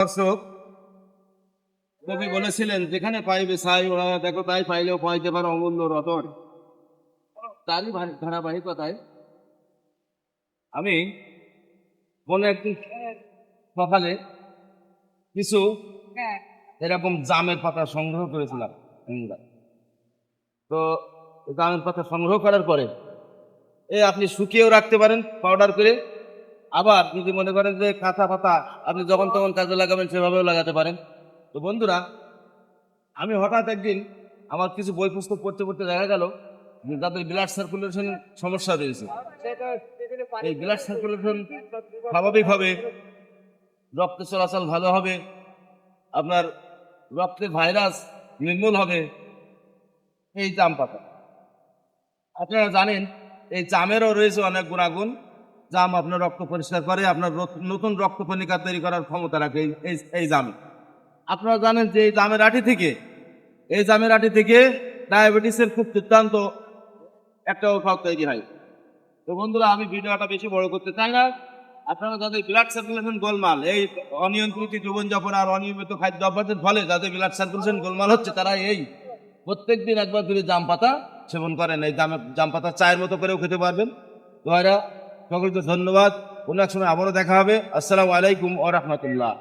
দর্শক, কবি বলেছিলেন, যেখানে পাইবে ছাই ওরা দেখো তাই, পাইলেও পাইতে পারো অমূল্য রতন। তারই ধারাবাহিকতায় আমি কোনো একদিন সকালে কিছু এরকম জামের পাতা সংগ্রহ করেছিলাম আমরা। তো জামের পাতা সংগ্রহ করার পরে আপনি শুকিয়েও রাখতে পারেন পাউডার করে, আবার যদি মনে করেন যে কাঁচা পাতা আপনি যখন তখন কাজে লাগাবেন সেভাবেও লাগাতে পারেন। তো বন্ধুরা, আমি হঠাৎ একদিন আমার কিছু বই পুস্তক পড়তে পড়তে দেখা গেল যে যাদের ব্লাড সার্কুলেশন সমস্যা রয়েছে, এই ব্লাড সার্কুলেশন স্বাভাবিক হবে, রক্ত চলাচল ভালো হবে, আপনার রক্তের ভাইরাস নির্মূল হবে এই জাম পাতা। আপনারা জানেন এই জামেরও রয়েছে অনেক গুণাগুণ। জাম আপনার রক্ত পরিষ্কার করে, আপনার নতুন রক্ত কণিকা তৈরি করার ক্ষমতা রাখে এই জামে। আপনারা জানেন যে এই জামের আটি থেকে ডায়াবেটিসের খুব দুর্দান্ত একটা ওষুধ তৈরি হয়। তো বন্ধুরা, আমি ভিডিওটা বেশি বড় করতে চাই না। আপনারা যাদের ব্লাড সার্কুলেশন গোলমাল, এই অনিয়ন্ত্রিত জীবনযাপন আর অনিয়মিত খাদ্য অভ্যাসের ফলে যাদের ব্লাড সার্কুলেশন গোলমাল হচ্ছে, তারা এই প্রত্যেকদিন একবার করে জাম পাতা সেবন করেন। এই জাম পাতা চায়ের মতো করেও খেতে পারবেন। তো সকলকে ধন্যবাদ। অন্য এক সময় আবারও দেখা হবে। আসসালামু আলাইকুম ওয়া রাহমাতুল্লাহ।